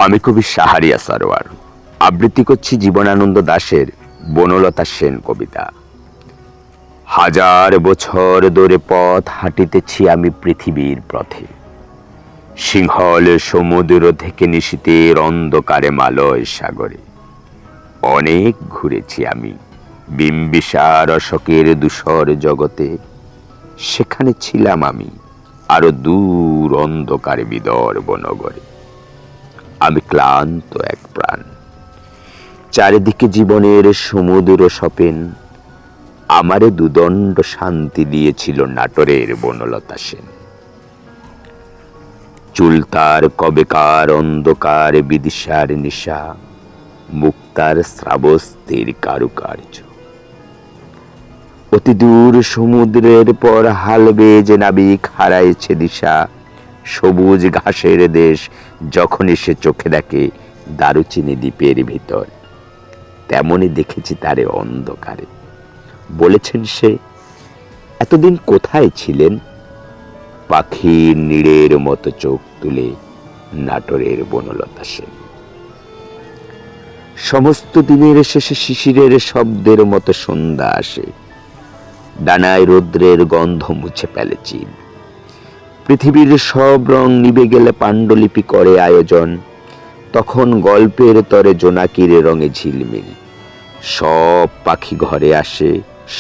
আমি কবি শাহরিয়া সরোয়ার আবৃত্তি করছি জীবনানন্দ দাশের বনলতা সেন কবিতা। হাজার বছর ধরে পথ হাঁটিতেছি আমি পৃথিবীর পথে, সিংহল সমুদ্র থেকে নিশীথের অন্ধকারে মালয় সাগরে। অনেক ঘুরেছি আমি বিম্বিসার অশোকের ধূসর জগতে, সেখানে ছিলাম আমি আরো দূর অন্ধকারে বিদর্ভ নগরে। আমি ক্লান্ত এক প্রাণ, চারিদিকে জীবনের সমুদ্র সপেন, আমারে দুদণ্ড শান্তি দিয়েছিল নাটোরের বনলতা সেন। চুল তার কবেকার অন্ধকার বিদিশার নিশা, মুক্তার শ্রাবস্তির কারুকার্য। অতি দূর সমুদ্রের পর হাল বেয়ে যে নাবিক হারাইছে দিশা, সবুজ ঘাসের দেশ যখন এসে চোখে দেখে দারুচিনি দ্বীপের ভিতর, তেমনি দেখেছি তারে অন্ধকারে। বলেছেন সে, এতদিন কোথায় ছিলেন? পাখির নীড়ের মতো চোখ তুলে নাটোরের বনলতা সেন। সমস্ত দিনের শেষে শিশিরের শব্দের মতো সন্ধ্যা আসে, ডানায় রৌদ্রের গন্ধ মুছে ফেলে চিল। পৃথিবীর সব রং নিভে গেলে পাণ্ডুলিপি করে আয়োজন, তখন গল্পের তরে জোনাকির রঙে ঝিলমিল। সব পাখি ঘরে আসে,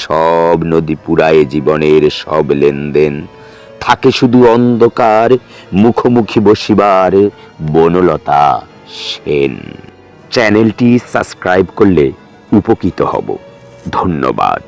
সব নদী পুরায় জীবনের সব লেনদেন, থাকে শুধু অন্ধকার মুখোমুখি বসিবার বনলতা সেন। চ্যানেলটি সাবস্ক্রাইব করলে উপকৃত হব। ধন্যবাদ।